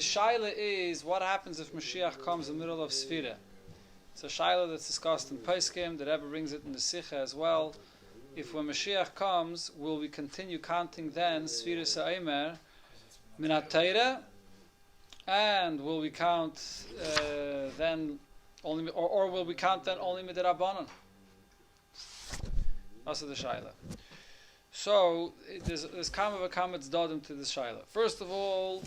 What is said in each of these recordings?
shaila is, what happens if Moshiach comes in the middle of Sefira? It's a shaila that's discussed in Poskim. The Rebbe brings it in the Sikha as well. If when Moshiach comes, will we continue counting then Sefiras Haomer min ha-Torah, and will we count then only, or will we count then only midrabanan? That's the shaila. So there's kama v'kama tzdadim to this shaila. First of all,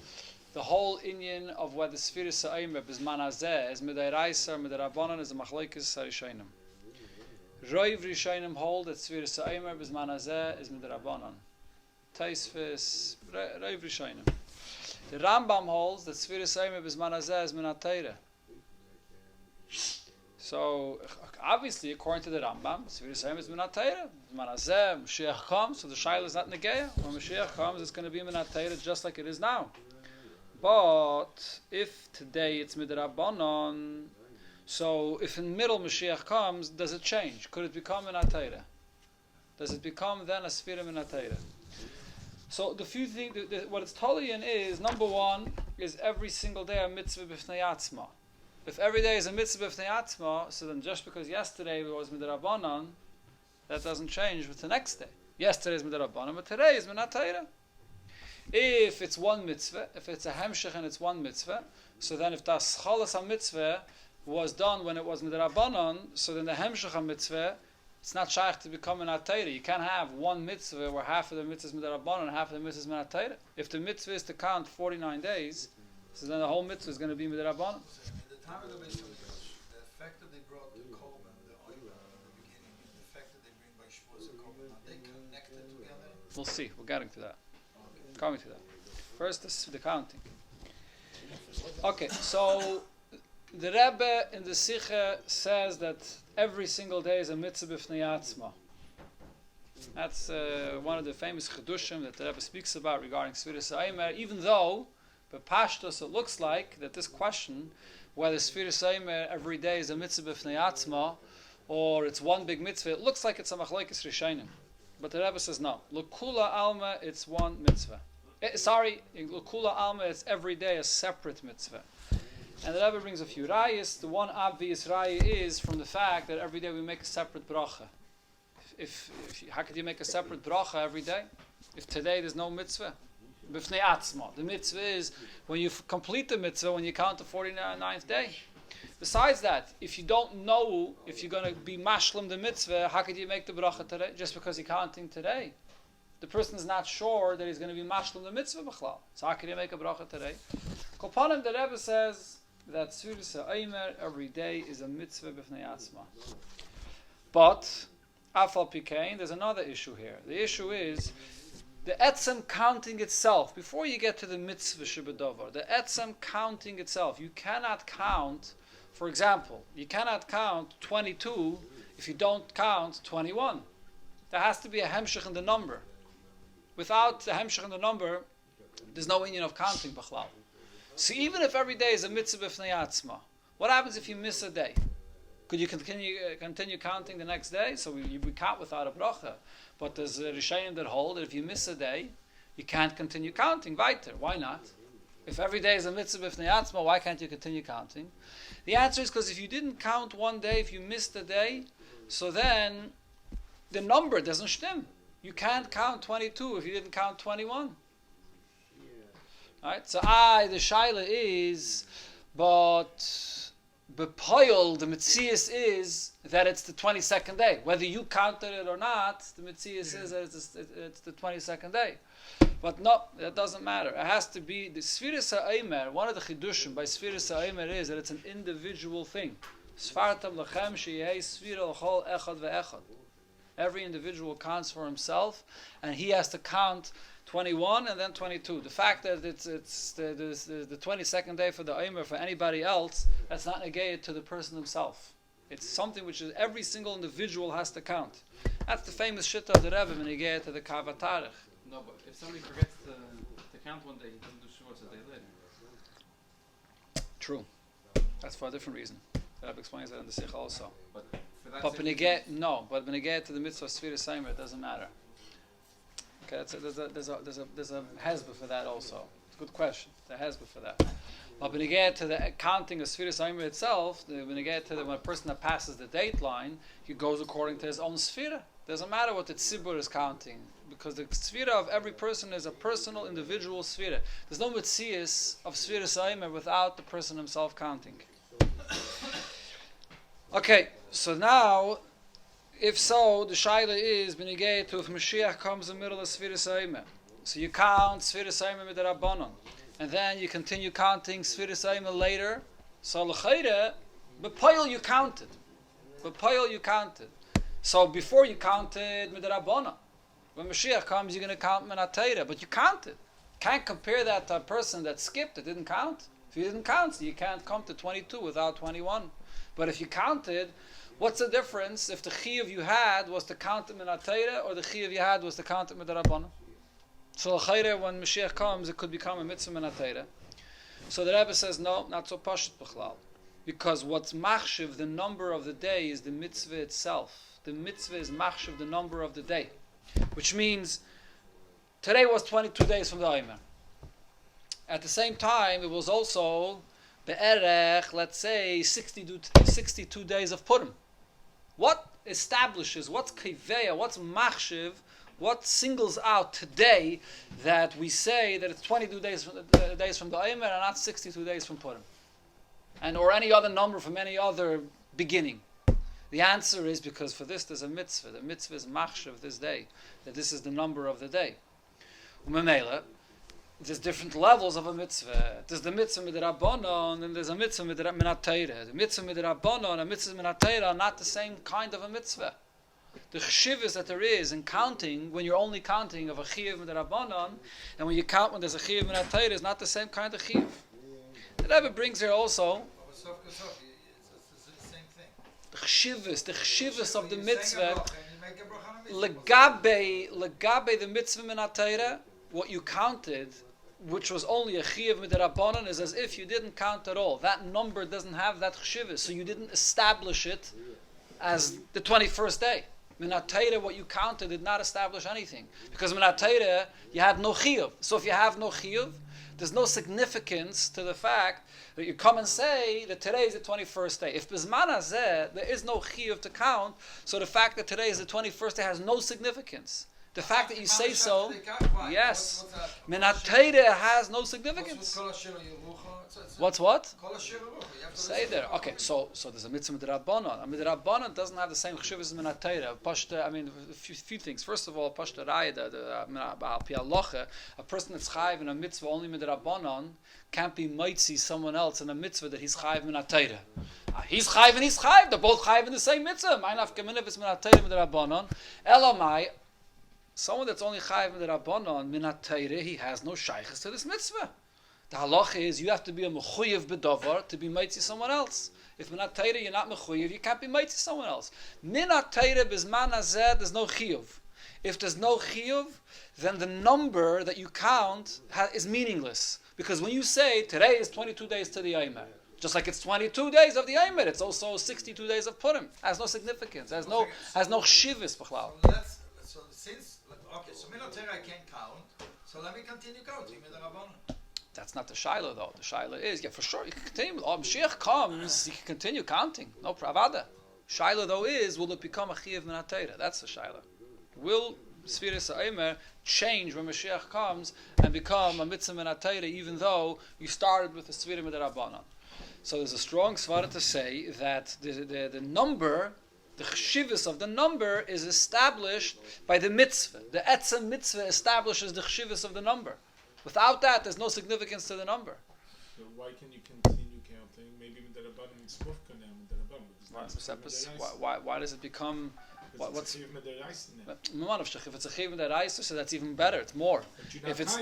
the whole inyan of whether Sefiras Haomer b'zman hazeh is midayraisa or midrabanan is a machlokes harishonim. Roiv rishonim hold that Sefiras Haomer b'zman hazeh is midrabanan. Taisvis roiv rishonim. The Rambam holds that Sefiras Haomer b'zman hazeh is min ha-Torah. So obviously, according to the Rambam, Sefiras Haomer is min ha-Torah. B'zman hazeh, Moshiach comes, so the shaila is not negeya. When Moshiach comes, it's going to be min ha-Torah just like it is now. But if today it's midrabanan, so if in the middle Moshiach comes, does it change? Could it become min ha-Torah? Does it become then a Sefira min ha-Torah? So the few things, what it's totally in is, number one, is every single day a mitzvah b'fnei atzma. If every day is a mitzvah b'fnei atzma, so then just because yesterday was midrabanan, that doesn't change with the next day. Yesterday is midrabanan, but today is min ha-Torah. If it's one mitzvah, if it's a hemshech and it's one mitzvah, so then if the aschalas ha-mitzvah was done when it was midrabanan, so then the hemshech ha-mitzvah, it's not shaykh to become min ha-Torah. You can't have one mitzvah where half of the mitzvah is midrabanan and half of the mitzvah is min ha-Torah. If the mitzvah is to count 49 days, so then the whole mitzvah is going to be midrabanan. So in the time of the Beis Hamikdash, the effect that they brought the korban, the oimer in the beginning, and the effect that they bring by Shavuos and korban, are they connected together? We'll see. We're getting to that. Coming to that. First, the counting. Okay, so the Rebbe in the Sikha says that every single day is a mitzvah b'fnei atzma. That's one of the famous chedushim that the Rebbe speaks about regarding Sefiras Haomer, even though, by Pashtus, it looks like that this question, whether Sefiras Haomer every day is a mitzvah b'fnei atzma, or it's one big mitzvah, it looks like it's a machlokes rishonim. But the Rebbe says no. L'kula alma, it's one mitzvah. In L'kula alma, it's every day a separate mitzvah. And the Rebbe brings a few rayas. The one obvious raya is from the fact that every day we make a separate bracha. How could you make a separate bracha every day? If today there's no mitzvah? B'fnei atzma. The mitzvah is when you complete the mitzvah, when you count the 49th day. Besides that, if you don't know if you're going to be mashlim the mitzvah, how could you make the bracha today? Just because you're counting today. The person is not sure that he's going to be mashlim the mitzvah b'chlal. So how could you make a bracha today? Kolpanim, the Rebbe says that Sefiras Haomer every day is a mitzvah b'fnei atzma. But, afal pikein, there's another issue here. The issue is the etzem counting itself. Before you get to the mitzvah shebedovar, the etzem counting itself. You cannot count, for example, you cannot count 22 if you don't count 21. There has to be a hemshech in the number. Without the hemshech in the number, there's no inyan of counting b'chlal. So even if every day is a mitzvah b'fnei atzma, what happens if you miss a day? Could you continue counting the next day? So we count without a bracha. But there's a Rishonim that hold that if you miss a day, you can't continue counting weiter. Why not? If every day is a mitzvah b'fnei atzma, why can't you continue counting? The answer is because if you didn't count one day, if you missed a day, so then the number doesn't stem. You can't count 22 if you didn't count 21. Right? So the shaila is, but bepoil, the mitzias is that it's the 22nd day. Whether you counted it or not, the mitzias is that it's the 22nd day. But no, that doesn't matter. It has to be the Sefiras Haomer. One of the chidushim by Sefiras Haomer is that it's an individual thing. Sfartam lechem sheyehei sfira l'chol echad ve'echad. Every individual counts for himself, and he has to count 21 and then 22. The fact that it's the 22nd day for the Haomer for anybody else, that's not negated to the person himself. It's something which is every single individual has to count. That's the famous shit of the Rebbe when he gave to the Kavatarich. No, but if somebody forgets to count one day, he doesn't do Shavuos a day later. True. That's for a different reason. The Rebbe explains that in the Sikha also. But for that But when you get to the mitzvah of Sefiras Haomer, it doesn't matter. Okay, there's a hezbah for that also. It's a good question. There has been for that. But when you get to the counting of Sefiras Haomer itself, when you get to when a person that passes the date line, he goes according to his own Sefira. Doesn't matter what the tzibur is counting, because the Sefira of every person is a personal, individual Sefira. There's no mitzias of Sefiras Haomer without the person himself counting. Okay, so now, if so, the shaila is when you get to if Moshiach comes in the middle of Sefiras Haomer. So you count Sefiras Haomer with the Rabbanon, and then you continue counting Sefiras Haomer later. So l'chayre, b'poil you counted. B'poil you counted. So before you counted with the Rabbanon. When Moshiach comes, you're going to count Minat Torah, but you counted. Can't compare that to a person that skipped, that didn't count. If you didn't count, you can't come to 22 without 21. But if you counted, what's the difference if the chiyuv you had was to count it Minat Torah, or the chiyuv you had was to count it with the Rabbanon? So when Mashiach comes, it could become a mitzvah Minat Torah. So the Rebbe says, no, not so pashut b'chlal. Because what's machshiv, the number of the day, is the mitzvah itself. The mitzvah is machshiv, the number of the day. Which means, today was 22 days from the Haomer. At the same time, it was also, be'erech, let's say, 62 days of Purim. What establishes, what's kiveya, what's machshiv, what singles out today that we say that it's 22 days from the Haomer and not 62 days from Purim? And or any other number from any other beginning? The answer is because for this there's a mitzvah. The mitzvah is machshav this day, that this is the number of the day. Umemela, there's different levels of a mitzvah. There's the mitzvah midrabanon, and there's a mitzvah minat Torah. The mitzvah midrabanon and a mitzvah minat Torah are not the same kind of a mitzvah. The chshivas that there is in counting, when you're only counting of a chiyuv midrabanon, and when you count when there's a chiyuv minat Torah, is not the same kind of chiyuv. The Rebbe brings here also the chshivas of the mitzvah, legabe the mitzvah minat Torah, what you counted, which was only a chiyuv midrabanan, is as if you didn't count at all. That number doesn't have that chshivas, so you didn't establish it as the 21st day. Minat Torah, what you counted, did not establish anything, because Minat Torah you had no chiyuv. So if you have no chiyuv, there's no significance to the fact that you come and say that today is the 21st day. If Bizman Hazeh, there is no chiyuv to count, so the fact that today is the 21st day has no significance. The fact that you say so, yes, Minat Torah has no significance. What's what? Say there. Okay, so there's a mitzvah midrabanan. A midrabanan doesn't have the same chshuvah as Minat Torah. Pashta, I mean, a few things. First of all, Pashta Raya, a person that's chayiv in a mitzvah only midrabanan can't be mitzi someone else in a mitzvah that he's chayiv Minat Torah. He's chayiv and he's chayiv. They're both chayiv in the same mitzvah. Ma'inaf kamin if it's Minat Torah midrabanan. Elamai, someone that's only chayiv midrabanan Minat Torah, he has no shaykhs to this mitzvah. The halacha is you have to be a mechuyev b'davar to be mitzi someone else. If Minat Torah you're not mechuyev, you can't be mitzi someone else. Minat Torah bizman hazeh, there's no chiyuv. If there's no chiyuv, then the number that you count is meaningless. Because when you say today is 22 days to the Haomer, just like it's 22 days of the Haomer, it's also 62 days of Purim. Has no significance. Has no shivas b'chlal. So Minat Torah I can't count. So let me continue counting with the Rabbanon. That's not the shaila though. The shaila is, yeah, for sure, you can continue. Mashiach comes, you can continue counting. No pravada. Shaila though is, will it become a chiyuv minat Torah? That's the shaila. Will Sefiras Haomer change when Mashiach comes and become a mitzvah minat Torah, even though you started with the Sefira midrabanan? So there's a strong svara to say that the number, the chshivas of the number is established by the mitzvah. The etzem mitzvah establishes the chshivas of the number. Without that, there's no significance to the number. So why can you continue counting? Maybe with the Rabbanim it's mufka now with the Rabbanim. Why does it become? What's? If it's a chiv deraisa, so that's even better. It's more. If it's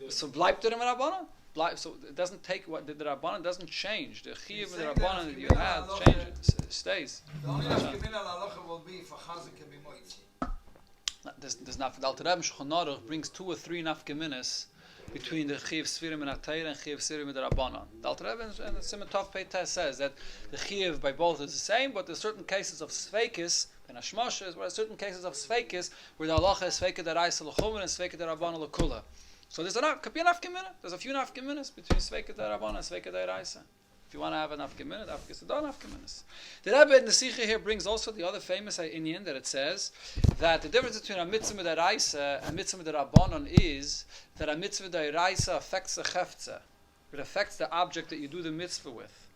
so bleib to the Rabbanan. So it doesn't take what the Rabbanan doesn't change. The chiv of the Rabbanan that you had change it stays. The only nafkamina halacha will be for chazak and b'moitzi. There's not. The Alter Rebbe Shulchan Aruch brings 2 or 3 nafkaminas between the chiyuv sefira minat Torah and chiyuv sefira midrabanan. The Alter Rebbe and the Simon Tov Peites says that the chiyuv by both is the same, but there's certain cases of sveikis and hashmoshes, where there's certain cases of sveikis where the halacha is sveika deraisa l'chumen and sveika derabanan l'kula. So could be an nafkamina. There's a few nafkaminas between Sveika D'Rabbanan and Sveika D'Oraisa. If you want to have a nafkamina, nafkaminas. The Rebbe in the Sikha here brings also the other famous inyan that it says that the difference between a mitzvah d'oraisa and a mitzvah d'Rabbanan is that a mitzvah d'oraisa affects the chefza. It affects the object that you do the mitzvah with.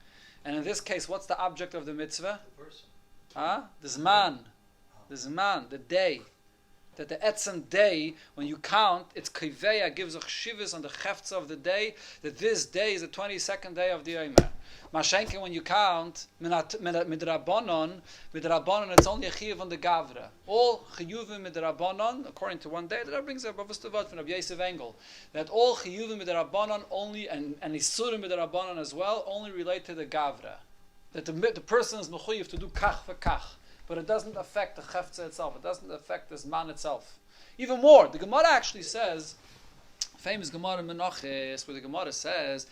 And in this case, what's the object of the mitzvah? The person. The zman, the day. That the etzem day, when you count, it's kiveya, gives a chshivas on the chefza of the day, that this day is the 22nd day of the Haomer. Mashenke, when you count, midrabanon, it's only a chiyuv on the gavra. All chiyuvim midrabanon, according to one day, that brings a bavustavot from Rabbi Yosef Engel, that all chiyuvim midrabanon only, and isurim midrabanon as well, only relate to the gavra. That the person is mechuyev to do kach v'kach. But it doesn't affect the chefza itself. It doesn't affect the zman itself. Even more, the Gemara actually says, famous Gemara in Menachos, where the Gemara says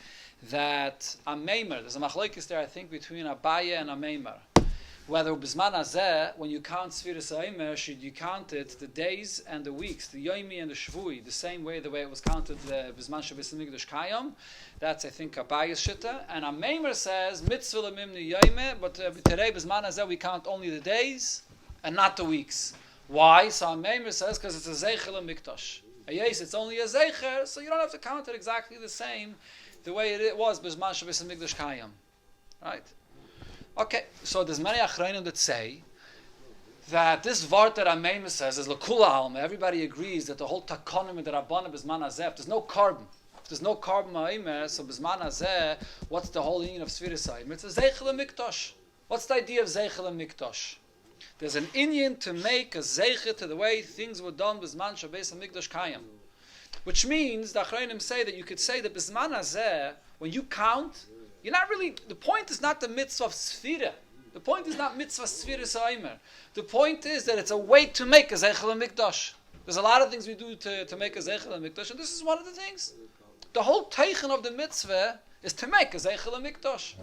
that a meimer, there's a machlokes there, I think, between a Abaye and a meimer. Whether b'zman hazeh, when you count Sefiras Haomer, should you count it the days and the weeks, the yomi and the shvui, the same way the way it was counted b'zman shabbos hamikdash kayom. That's, I think, Abaye's shitta. And a meimer says mitzvah lemimni yomi, but today b'zman hazeh we count only the days and not the weeks. Why? So a meimer says because it's a zeicher lemikdash. Yes, it's only a zeicher, so you don't have to count it exactly the same the way it was b'zman shabbos hamikdash kayom. Right? Okay, so there's many achrayim that say that this vart that Haomer says is l'kula alma. Everybody agrees that the whole takonim and the rabbanim b'zman hazeh. There's no carbon. If there's no carbon Haomer, so b'zman hazeh, what's the whole inyan of Sefiras Haomer? It's a zeichel mikdash. What's the idea of zeichel mikdash? There's an inyan to make a zeichel to the way things were done b'zman shabbos hamikdash kayam. Which means the achrayim say that you could say that b'zman hazeh, when you count, you're not really, the point is not the mitzvah of Sefira. The point is not mitzvah Sefiras Haomer. The point is that it's a way to make a zeichel mikdash. There's a lot of things we do to make a zeichel mikdash, and this is one of the things. The whole teichen of the mitzvah is to make a zeichel mikdash.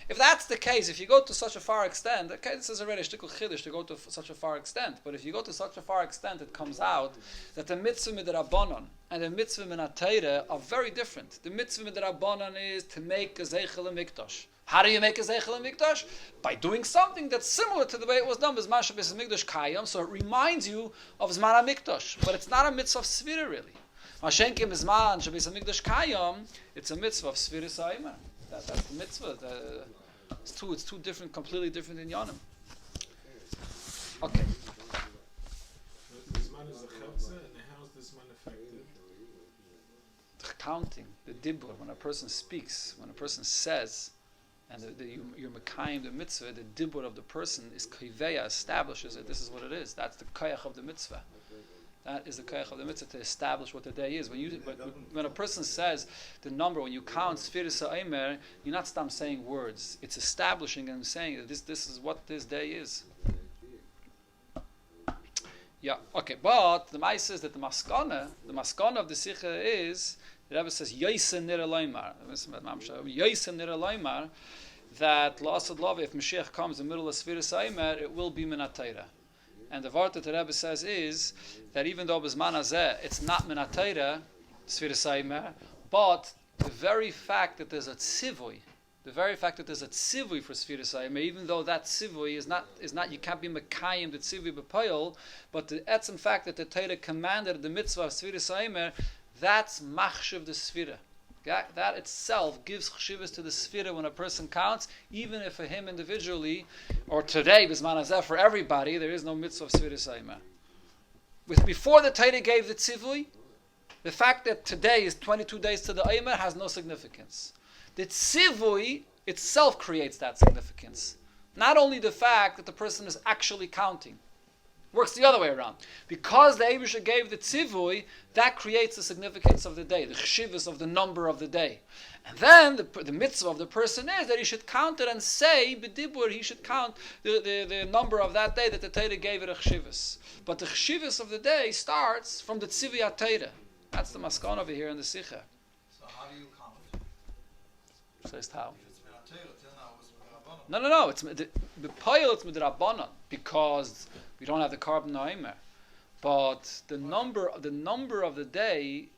If that's the case, if you go to such a far extent, okay, this is already a shtickle chiddush to go to such a far extent, but if you go to such a far extent, it comes out that the mitzvah midrabanan and the mitzvah minatayra are very different. The mitzvah midrabanan is to make a zeichel mikdash. How do you make a zeichel mikdash? By doing something that's similar to the way it was done with Zman Shabbos Mikdash Kayam, so it reminds you of Zman HaMikdash. But it's not a mitzvah of Sefira really. Mashenkim is Zman Shabbos Mikdash Kayam, it's a mitzvah of Sefiras Haomer. That's the mitzvah. It's two different, completely different in Yonim. Okay. The zman is a chelza, and how is the zman affected? The counting, the dibur, when a person speaks, when a person says, and you're mekayim the mitzvah, the dibur of the person is kiveya, establishes it. This is what it is. That's the koyach of the mitzvah. That is the koyach of the mitzvah, to establish what the day is. When a person says the number, when you count Sefiras Haomer, you're not saying words. It's establishing and saying that this is what this day is. Yeah, okay, but the Maisa is that the maskana of the Sikha is, the Rebbe says, Yoisem nira loymar. Yoisem nira loymar, that la'asad love, if Moshiach comes in the middle of Sefiras Haomer, it will be minatayra. And the vart that the Rebbe says is that even though b'zman hazeh it's not minatayra, Sefiras Haomer, but the very fact that there's a tzivui, for Sefiras Haomer, even though that tzivui is not you can't be mekayim the tzivui b'poyol, but the etzem fact that the Torah commanded the mitzvah of Sefiras Haomer, that's machshav the Sefira. That itself gives chshivas to the Sefira when a person counts, even if for him individually, or today, b'zman hazeh, for everybody, there is no mitzvah of Sefiras Haomer. Before the Torah gave the tzivui, the fact that today is 22 days to the Haomer has no significance. The tzivui itself creates that significance. Not only the fact that the person is actually counting. Works the other way around. Because the Eibusha gave the tzivui, that creates the significance of the day, the chshivas of the number of the day. And then the mitzvah of the person is that he should count it and say, b'dibur, he should count the number of that day that the Torah gave it a chshivas. But the chshivas of the day starts from the tzivui HaTorah. That's the maskon over here in the Sikha. So how do you count? Says how? If it's minatayra, till now it was midrabanan. No. It's the poil. It's midrabanan because we don't have the carbon Haomer. But the number of the day,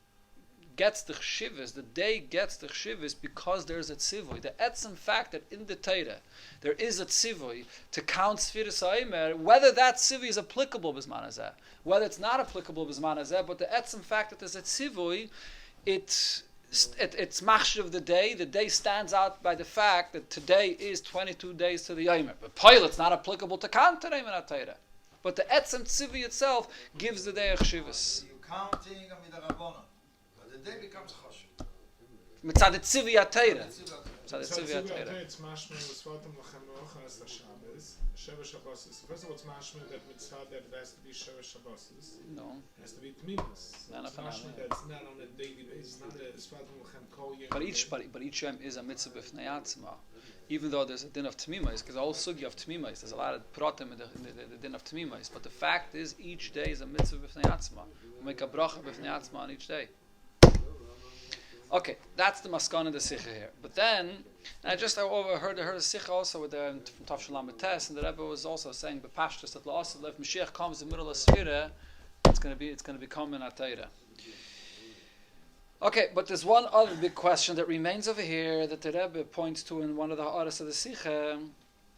gets the chshivas, the day gets the chshivas because there's a tzivui. The etzem fact that in the Torah there is a tzivui to count Sefiras Haomer, whether that tzivui is applicable b'zman hazeh, whether it's not applicable b'zman hazeh, but the etzem fact that there's a tzivui, it's machshav of the day. The day stands out by the fact that today is 22 days to the Haomer. But pilot's not applicable to count today in Torah. But the etzem tzivui itself gives the day a chshivas. You counting with the rabbanon, but the day becomes chashuv. Mitzad the tzivui Torah. Mitzad the So tzivui Torah. it's mashma was vatam lachem mocha as the Shabbos, Sheva Shabbosis. First of all, it's mashma that mitzvah that it has to be Sheva Shabbosis. No. It has to be tmimus. It's mashma that's not on a daily basis. Not a vatam lachem kol yom. But each yom is a mitzvah b'fnei atzma. Even though there's a din of tmimais, because the whole sugi of tmimais, there's a lot of pratim in the din of tmimais. But the fact is, each day is a mitzvah b'fnei atzma. We make a bracha b'fnei atzma on each day. Okay, that's the maskana in the sikha here. But then, and I overheard a sikha also with from Tav Shalom Betes, and the Rebbe was also saying b'pashtus that la'asad if Moshiach comes in the middle of Sefira, it's going to become an Atayra. Okay, but there's one other big question that remains over here that the Rebbe points to in one of the ha'aras of the sikha.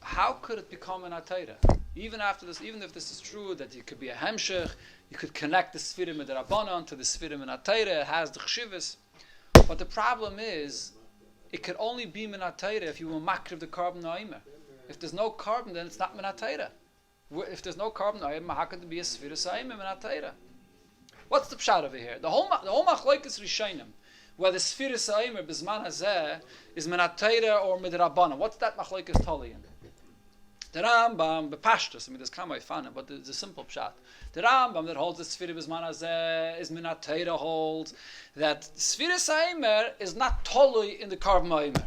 How could it become an Atayra? Even after this, even if this is true that it could be a hemshech, you could connect the Sfirim with the Rabbanon to the Sfirim in Atayra, it has the chshivas. But the problem is, it could only be Minat Torah if you will makriv the carbon Haomer. If there's no carbon, then it's not Minat Torah. If there's no carbon Haomer, how could there be a Sefiras Haomer Minat Torah? What's the pshat over here? The whole machlokes rishonim, whether Sefiras Haomer b'zman hazeh is Minat Torah or midrabanan. What's that machlokes totally in? The Rambam, bepashtus, there's kamay fanim, but there's a simple pshat. The Rambam that holds the Sefira b'zman hazeh is Minat Torah holds that Sefiras Haomer is not totally in the carbon Haomer.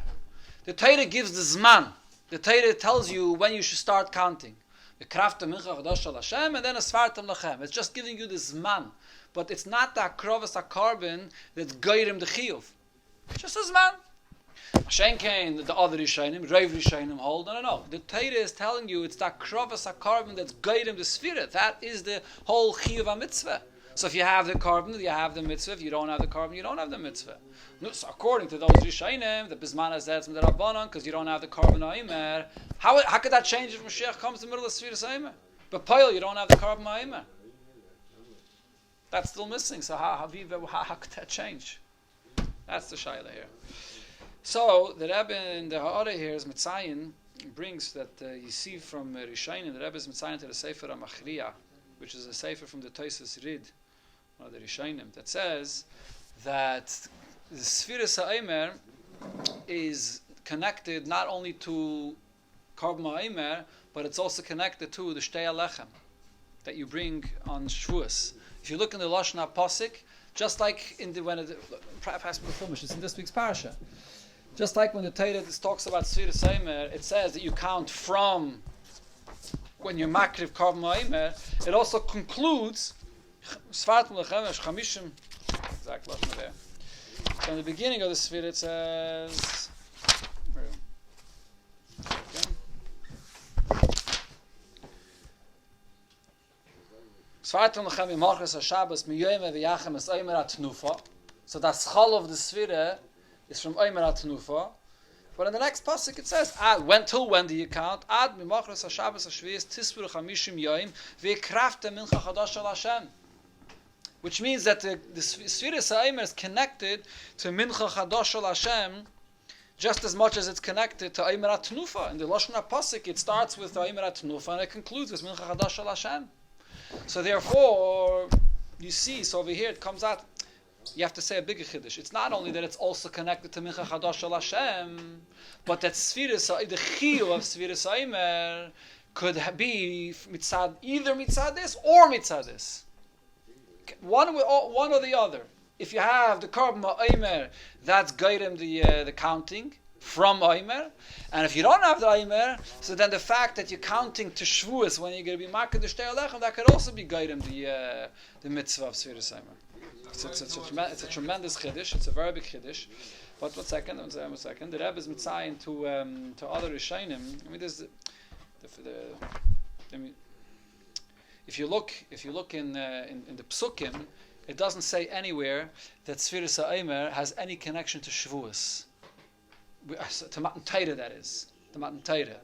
The Torah gives the zman. The Torah tells you when you should start counting. The krafta mincha chadash al Hashem and then a svartam lachem. It's just giving you the zman, but it's not the akrovas carbon that's geirim the chiyuv. It's just a zman. Shenkein, the other Rishonim, Reiv Rishonim hold, no. The Torah is telling you it's that krovas carbon that's guiding the Sefira. That is the whole chiyuv mitzvah. So if you have the carbon, you have the mitzvah. If you don't have the carbon, you don't have the mitzvah. No, so according to those Rishonim, the Bisman Hazeh from the Rabbanon, because you don't have the carbon Haomer, how could that change if Moshiach comes in the middle of Sefiras Haomer? But Poil, you don't have the carbon Haomer. That's still missing. So how could that change? That's the shaila here. So the Rebbe in the Ha'ara here is Mitzayin brings that you see from Rishonim, the Rebbe is Mitzayin to the Sefer HaMachriya, which is a Sefer from the Tosis Rid, one of the Rishonim, that says that the Sefiras Haomer is connected not only to Korban Haomer, but it's also connected to the Shtei Alechem that you bring on Shavuos. If you look in the Lashon HaPosik, just like in the perhaps it's in this week's parasha. Just like when the Torah talks about Sefiras Haomer, it says that you count from when you're makriv Korban Haomer. It also concludes Svartim Lechemesh Chamishim. Exact lashon there. So in the beginning of the Sefira it says. Svartim Lechem Yimachres HaShabbos Miyoyme V'Yachem Es Haomer HaTnufa. So the schal of the Sefira is from Haomer HaTnufa. But in the next pasuk it says, till when do you count? Ad Mimachres HaShabbos HaShvius Tisper Chamishim Yoim V'Krafta Mincha Chadash Al Hashem. Which means that the Sefiras Haomer is connected to Mincha Chadash Al Hashem just as much as it's connected to Haomer HaTnufa. In the Lashon HaPasuk it starts with Haomer HaTnufa and it concludes with Mincha Chadash Al Hashem. So therefore, you see, so over here it comes out, you have to say a bigger chiddush. It's not only that it's also connected to Mincha Chadash Al Hashem, but that the chiyuv of Sefiras Haomer could be either mitzad this or mitzad this. One or the other. If you have the Korban Haomer, that's guiding the counting from Haomer, and if you don't have the Haomer, so then the fact that you're counting to Shavuos when you're going to be marking the Shtei Alechem, that could also be guiding the mitzvah of Sefiras Haomer. It's a tremendous chiddush. It's a very big chiddush. But one second. The Rebbe is mitzayin to other Rishonim. I mean, there's if you look in the Psukim, it doesn't say anywhere that Sefiras Haomer has any connection to Shavuos. To Matan Torah, that is. To Matan Torah.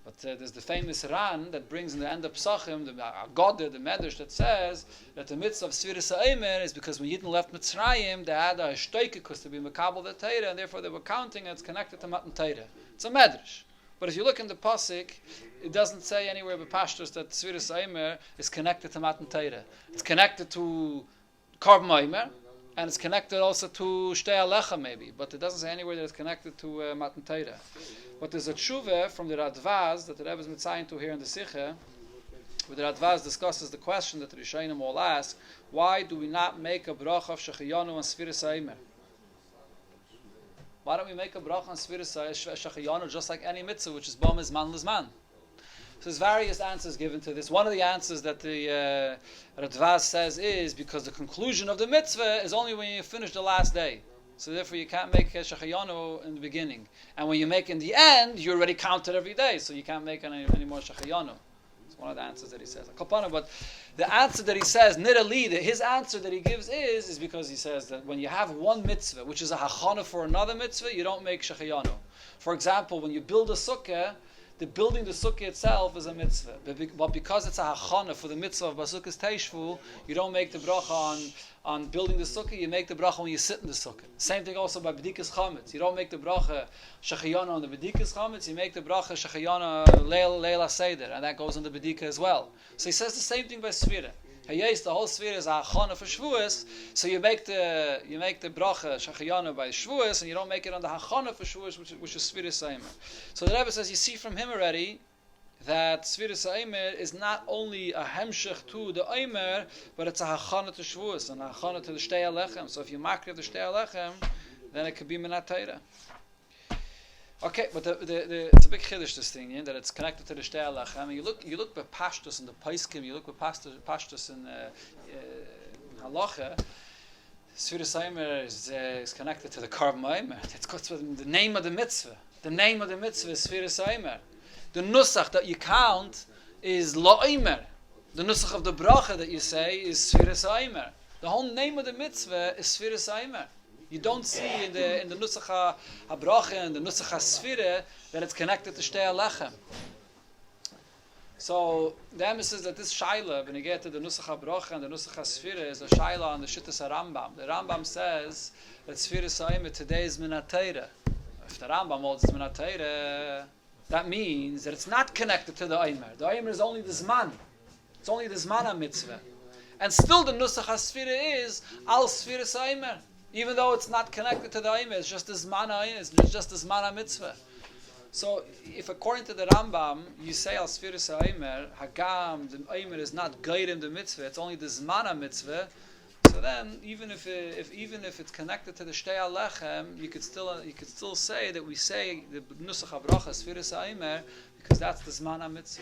But there's the famous Ran that brings in the end of Pesachim, the Agada, the Medrash, that says that the mitzvah of Sefiras Haomer is because when Yidden left Mitzrayim, they had a shtoikikus to be Mekabel the Torah, and therefore they were counting, and it's connected to Matan Torah. It's a Medrash. But if you look in the Pasuk, it doesn't say anywhere by Pashtus that Sefiras Haomer is connected to Matan Torah. It's connected to Korban Haomer, and it's connected also to Shtei Alecha maybe, but it doesn't say anywhere that it's connected to Matan Torah. But there's a tshuva from the Radvaz that the Rebbe is mitzayin to here in the Sikha, where the Radvaz discusses the question that the Rishonim all ask: why do we not make a bracha of Shechayonu on Sefiras Haomer? Why don't we make a bracha on Sefiras Shechayonu just like any mitzvah, which is Bom Izman Lizman? So there's various answers given to this. One of the answers that the Radvaz says is because the conclusion of the mitzvah is only when you finish the last day. So therefore you can't make Shechayonu in the beginning. And when you make in the end, you already counted every day, so you can't make any more Shechayonu. It's one of the answers that he says. But the answer that he says, Nirali, his answer that he gives is because he says that when you have one mitzvah, which is a hachana for another mitzvah, you don't make Shechayonu. For example, when you build a sukkah, the building the sukkah itself is a mitzvah. But because it's a hachana for the mitzvah of Basukah's Teishvu, you don't make the bracha on building the sukkah, you make the bracha when you sit in the sukkah. Same thing also by B'dikas Chametz. You don't make the bracha Shechayana on the B'dikas Chametz, you make the bracha Shechayana Leila Seder, and that goes on the B'dika as well. So he says the same thing by Sefira. Hayes, the whole Sefira is a hachana for Shavuos, so you make the bracha Shechayana by Shavuos, and you don't make it on the hachana for Shavuos, which is Sefiras Haomer. So the Rebbe says, you see from him already that Sefiras Haomer is not only a hemshech to the Haomer, but it's a hachana to Shavuos and a hachana to the Shtei Alechem. So if you mark the Shtei Alechem, then it could be Minat Torah. Okay, but it's a big chiddush, this thing, that it's connected to the Shtei Alechem. You look by Pashtus in the Paiskim, you look by Pashtus in Halacha. Sefiras Haomer is connected to the Korban Haomer. It's the name of the mitzvah. The name of the mitzvah is Sefiras Haomer. The nusach that you count is La'omer. The nusach of the bracha that you say is Sefiras Haomer. The whole name of the mitzvah is Sefiras Haomer. You don't see in the nusach ha-bracha and the nusach ha-sfira that it's connected to Shtei Alechem. So the emphasis that this shaila, when you get to the nusach ha-bracha and the nusach ha-sfira, is a shaila on the shittas ha-Rambam. The Rambam says that Sefiras Haomer today is Minat Torah. If the Rambam holds it's Minat Torah, that means that it's not connected to the Haomer. The Haomer is only the Zman. It's only the Zman ha-mitzvah. And still the nusach ha-sfira is al Sefiras Haomer. Even though it's not connected to the Haomer, it's just the Zman ha-Haomer, it's just the Zman ha-mitzvah. So, if according to the Rambam, you say al Sefiras Haomer, Hagam, the Haomer is not guiding the mitzvah, it's only the Zman ha-mitzvah, so then, even if it's connected to the Shtei Alechem, you could still say that we say the Nusach HaBracha Sefiras Haomer because that's the Zman HaMitzvah.